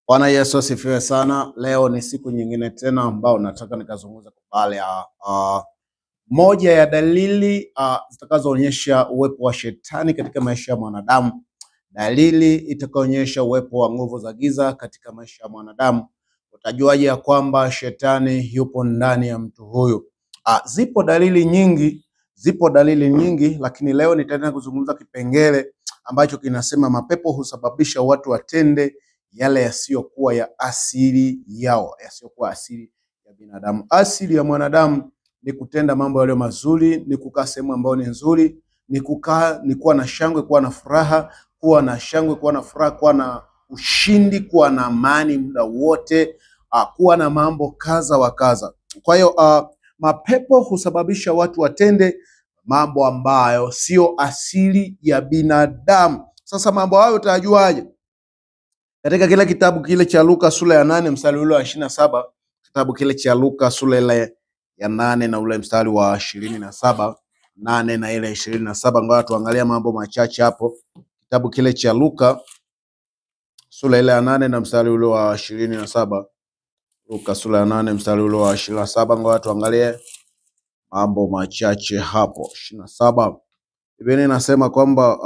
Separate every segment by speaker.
Speaker 1: Bwana Yesu asifiwe sana. Leo ni siku nyingine tena ambao nataka nikazungumza kwa habari ya moja ya dalili zitakazoonyesha uwepo wa shetani katika maisha ya mwanadamu. Dalili itakayoonyesha uwepo wa nguvu za giza katika maisha ya mwanadamu. Utajuaje ya kwamba shetani yupo ndani ya mtu huyu? Zipo dalili nyingi, lakini leo nitaenda kuzungumza kipengele ambacho kinasema mapepo husababisha watu watende yale yasiyokuwa ya asili yao, yasiyokuwa asili ya binadamu. Asili ya mwanadamu ni kutenda mambo yaliyo mazuri, ni kukaa sehemu ambayo ni nzuri, ni kuwa na shangwe, kuwa na furaha, kuwa na ushindi, kuwa na amani muda wote, kuwa na mambo kaza wa kaza. Kwa hiyo mapepo husababisha watu watende mambo ambayo sio asili ya binadamu. Sasa mambo hayo utajuaje? Katika kile kitabu kile cha Luka sura ya 8 mstari ule wa 27, kitabu kile cha Luka sura ile ya 8 na ule mstari wa 27, 8 na ile 27, ngoja tuangalia mambo machache hapo. Kitabu kile cha Luka sura ile ya 8 na mstari ule wa 27, Luka sura ya 8 mstari ule wa 27, ngoja tuangalie mambo machache hapo. 27, Biblia inasema kwamba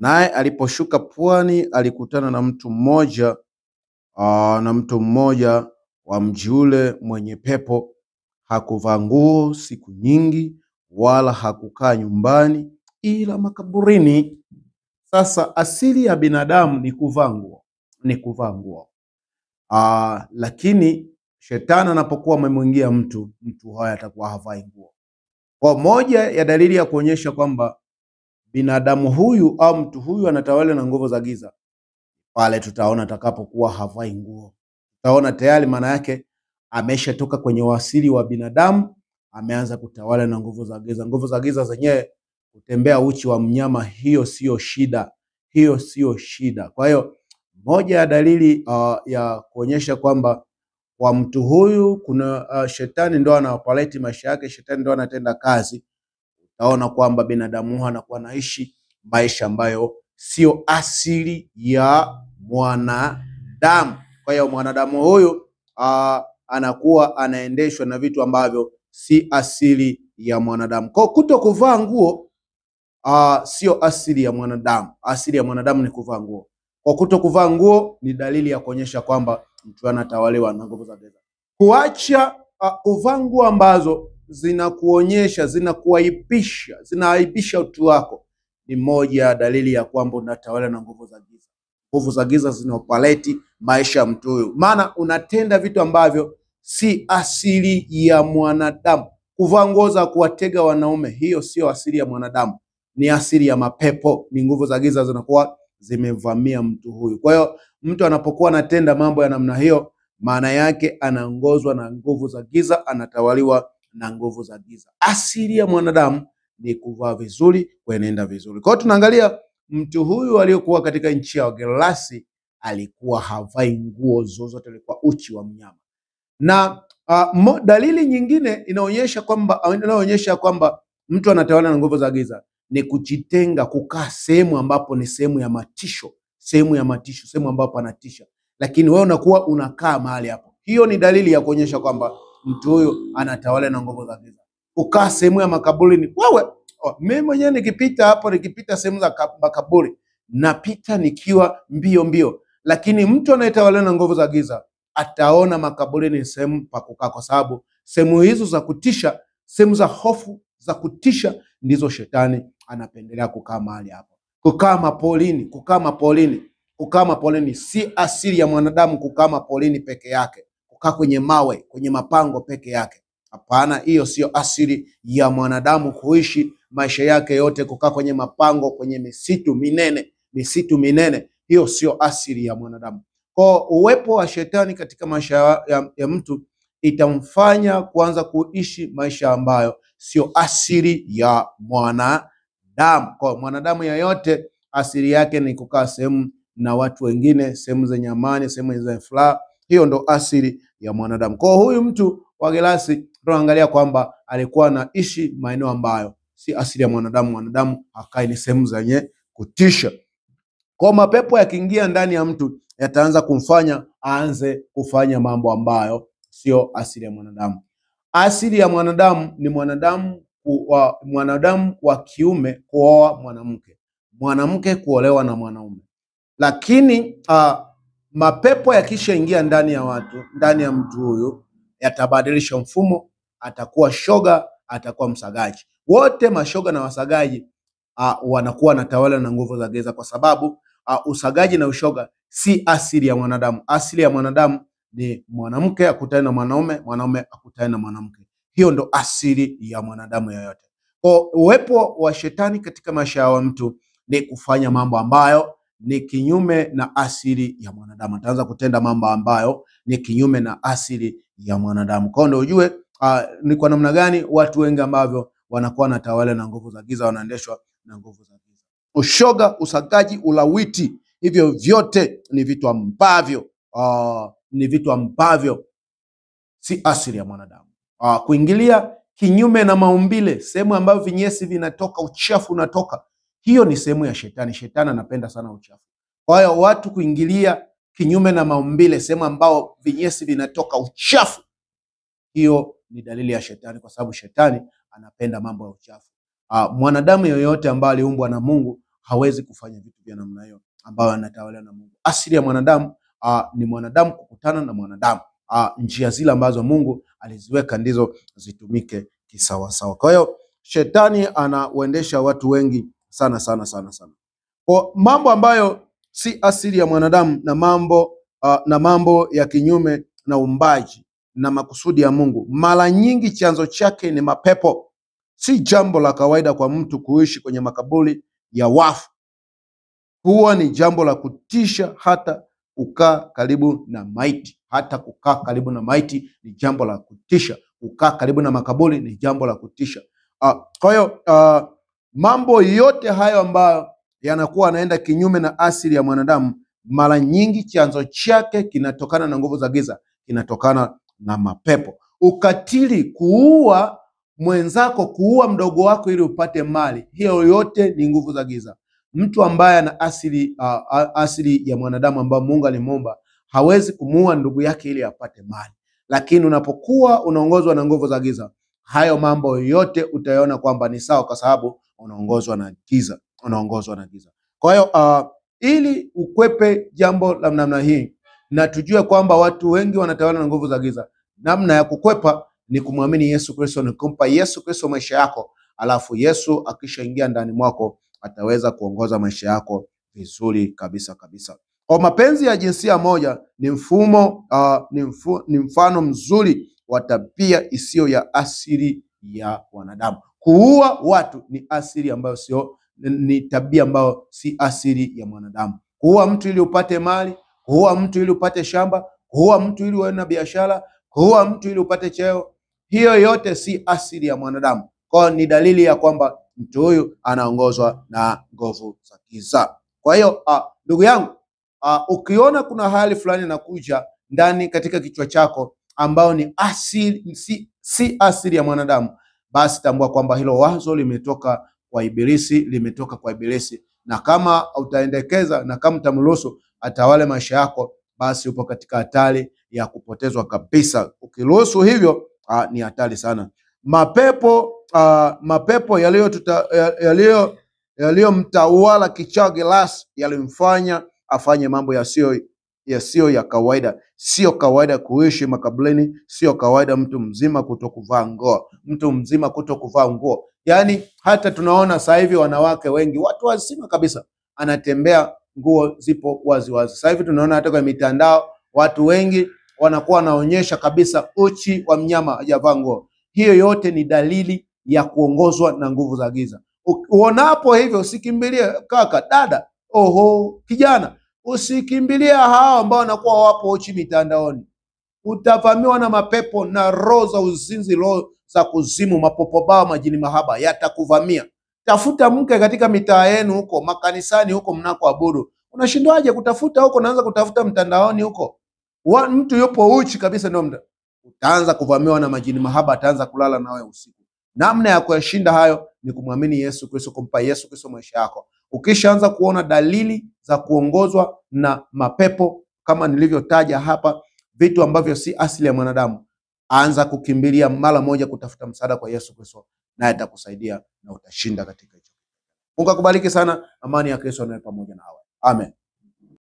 Speaker 1: naye aliposhuka pwani alikutana na mtu mmoja wa mji ule mwenye pepo. Hakuvaa nguo siku nyingi, wala hakukaa nyumbani ila makaburini. Sasa asili ya binadamu ni kuvaa nguo, lakini shetani anapokuwa amemwingia mtu haya atakuwa havai nguo. Kwa moja ya dalili ya kuonyesha kwamba binadamu huyu au mtu huyu anatawala na nguvu za giza, pale tutaona atakapokuwa havai nguo. Tutaona tayari maana yake ameshatoka kwenye uasili wa binadamu, ameanza kutawala na nguvu za giza. Nguvu za giza zenyewe kutembea uchi wa mnyama, hiyo sio shida. Kwa hiyo moja ya dalili ya kuonyesha kwamba kwa mtu huyu kuna shetani ndo anaoperate maisha yake, shetani ndo anatenda kazi, utaona kwamba binadamu anakuwa anaishi maisha ambayo sio asili ya mwanadamu. Kwa hiyo mwanadamu huyu anakuwa anaendeshwa na vitu ambavyo si asili ya mwanadamu. Kwa kuto kuvaa nguo sio asili ya mwanadamu. Asili ya mwanadamu ni kuvaa nguo. Kwa kuto kuvaa nguo ni dalili ya kuonyesha kwamba mtu anatawaliwa na nguvu za giza. Kuacha kuvaa nguo ambazo zinakuonyesha, zinaaibisha utu wako ni moja ya dalili ya kwamba unatawala na nguvu za giza. Nguvu za giza zinaopaleti maisha ya mtu huyu, maana unatenda vitu ambavyo si asili ya mwanadamu. Kuvaa nguo za kuwatega wanaume, hiyo sio asili ya mwanadamu, ni asili ya mapepo, ni nguvu za giza zinakuwa zimevamia mtu huyu. Kwa hiyo mtu anapokuwa anatenda mambo ya namna hiyo, maana yake anaongozwa na nguvu za giza, anatawaliwa na nguvu za giza. Asili ya mwanadamu ni kuvaa vizuri, kuenenda vizuri. Kwa hiyo tunaangalia mtu huyu aliyokuwa katika nchi ya Gerasi, alikuwa havai nguo zozote, alikuwa uchi wa mnyama. Na dalili nyingine inaonyesha kwamba mtu anatawala na nguvu za giza ni kujitenga, kukaa sehemu ambapo ni sehemu ya matisho, sehemu ambapo anatisha, lakini wewe unakuwa unakaa mahali hapo. Hiyo ni dalili ya kuonyesha kwamba mtu huyu anatawala na nguvu za giza. Kukaa sehemu ya makaburi ni mimi mwenyewe nikipita sehemu za makaburi, napita nikiwa mbio, lakini mtu anayetawala na nguvu za giza ataona makaburi ni sehemu pa kukaa, kwa sababu sehemu hizo za kutisha, sehemu za hofu za kutisha, ndizo shetani anapendelea kukaa mahali hapo. Kukaa mapolini si asili ya mwanadamu. Kukaa mapolini peke yake, kukaa kwenye mawe, kwenye mapango peke yake, hapana, hiyo sio asili ya mwanadamu kuishi maisha yake yote. Kukaa kwenye mapango, kwenye misitu minene, hiyo sio asili ya mwanadamu. Kwa uwepo wa shetani katika maisha ya mtu itamfanya kuanza kuishi maisha ambayo sio asili ya mwanadamu. Kwa mwanadamu yeyote asili yake ni kukaa sehemu na watu wengine, sehemu zenye amani, sehemu zenye furaha, hiyo ndo asili ya mwanadamu. Kwa huyu mtu wa Gerasi tunaangalia kwamba alikuwa anaishi maeneo ambayo si asili ya mwanadamu. Mwanadamu hakai ni sehemu zenye kutisha. Kwa mapepo yakiingia ndani ya mtu yataanza kumfanya aanze kufanya mambo ambayo sio asili ya mwanadamu. Asili ya mwanadamu ni mwanadamu wa kiume kuoa mwanamke, mwanamke kuolewa na mwanaume. Lakini mapepo yakishaingia ndani ya watu, ndani ya mtu huyu, yatabadilisha mfumo, atakuwa shoga, atakuwa msagaji. Wote mashoga na wasagaji wanakuwa wanatawala na nguvu za giza, kwa sababu usagaji na ushoga si asili ya mwanadamu. Asili ya mwanadamu ni mwanamke akutane na mwanaume, mwanaume akutane na mwanamke. Hiyo ndo asili ya mwanadamu yoyote. Kwa uwepo wa shetani katika maisha ya mtu ni kufanya mambo ambayo ni kinyume na asili ya mwanadamu. Ataanza kutenda mambo ambayo ni kinyume na asili ya mwanadamu. Kwa ndio ujue ni kwa namna gani watu wengi ambavyo wanakuwa na tawala na nguvu za giza, wanaendeshwa na nguvu za giza. Ushoga, usagaji, ulawiti, hivyo vyote ni vitu ambavyo si asili ya mwanadamu. Kuingilia kinyume na maumbile, sehemu ambayo vinyesi vinatoka, uchafu unatoka, hiyo ni sehemu ya shetani. Shetani anapenda sana uchafu. Kwa hiyo watu kuingilia kinyume na maumbile, sehemu ambao vinyesi vinatoka, uchafu, hiyo ni dalili ya shetani, kwa sababu shetani anapenda mambo ya uchafu. Mwanadamu yoyote ambaye aliumbwa na Mungu hawezi kufanya vitu vya namna hiyo ambayo anatawala na Mungu. Asili ya mwanadamu ni mwanadamu kukutana na mwanadamu. Njia zile ambazo Mungu aliziweka ndizo zitumike kisawasawa. Kwa hiyo shetani anawaendesha watu wengi sana. Kwa mambo ambayo si asili ya mwanadamu na mambo ya kinyume na uumbaji na makusudi ya Mungu, mara nyingi chanzo chake ni mapepo. Si jambo la kawaida kwa mtu kuishi kwenye makaburi ya wafu. Huwa ni jambo la kutisha hata kukaa karibu na maiti. Hata kukaa karibu na maiti ni jambo la kutisha. Kukaa karibu na makaburi ni jambo la kutisha. Kwa hiyo mambo yote hayo ambayo yanakuwa yanaenda kinyume na asili ya mwanadamu, mara nyingi chanzo chake kinatokana na nguvu za giza, kinatokana na mapepo. Ukatili, kuua mwenzako, kuua mdogo wako ili upate mali, hiyo yote ni nguvu za giza. Mtu ambaye ana asili ya mwanadamu ambayo Mungu alimuumba hawezi kumuua ndugu yake ili apate mali. Lakini unapokuwa unaongozwa na nguvu za giza, hayo mambo yote utayaona kwamba ni sawa, kwa sababu unaongozwa na giza. Kwa hiyo ili ukwepe jambo la namna hii, na tujue kwamba watu wengi wanatawala na nguvu za giza, namna ya kukwepa ni kumwamini Yesu Kristo, ni kumpa Yesu Kristo maisha yako. Alafu Yesu akishaingia ndani mwako ataweza kuongoza maisha yako vizuri kabisa. Kwa mapenzi ya jinsia moja ni mfano mzuri wa tabia isiyo ya asili ya wanadamu. Kuua watu ni asili ambayo ni tabia ambayo si asili ya mwanadamu. Kuua mtu ili upate mali, kuua mtu ili upate shamba, kuua mtu ili uwe na biashara, kuua mtu ili upate cheo, hiyo yote si asili ya mwanadamu. Kwa ni dalili ya kwamba mtu huyu anaongozwa na nguvu za giza. Kwa hiyo ndugu yangu, ukiona kuna hali fulani inakuja ndani katika kichwa chako ambao ni si asili ya mwanadamu, basi tambua kwamba hilo wazo limetoka kwa Ibilisi, na kama utaendekeza na kama utamruhusu atawale maisha yako, basi upo katika hatari ya kupotezwa kabisa. Ukiruhusu hivyo, ni hatari sana. Mapepo yaliyomtawala kichaa Gelasi yalimfanya afanye mambo yasiyo ya kawaida. Sio kawaida kuishi makaburini, sio kawaida mtu mzima kutokuvaa nguo. Yaani hata tunaona sasa hivi wanawake wengi, watu wazima kabisa, anatembea nguo zipo wazi. Sasa hivi tunaona hata kwa mitandao watu wengi wanakuwa wanaonyesha kabisa uchi wa mnyama hajavaa nguo. Hiyo yote ni dalili ya kuongozwa na nguvu za giza. Uonapo hivyo, usikimbilie kaka, dada, kijana, usikimbilie hao ambao wanakuwa wapo uchi mitandaoni. Utavamiwa na mapepo na roho za uzinzi, roho za kuzimu, mapopo bao, majini mahaba yatakuvamia. Tafuta mke katika mitaa yenu huko, makanisani huko mnakoabudu. Unashindwaje kutafuta huko? Naanza kutafuta mtandaoni huko. Mtu yupo uchi kabisa, ndio utaanza kuvamiwa na majini mahaba, ataanza kulala nawe usiku. Namna ya kuyashinda hayo ni kumwamini Yesu Kristo, kumpa Yesu Kristo maisha yako. Ukishaanza kuona dalili za kuongozwa na mapepo, kama nilivyotaja hapa, vitu ambavyo si asili ya mwanadamu, anza kukimbilia mara moja kutafuta msaada kwa Yesu Kristo, naye atakusaidia na utashinda katika hicho. Mungu akubariki sana. Amani ya Kristo nawe pamoja nawe. Amen.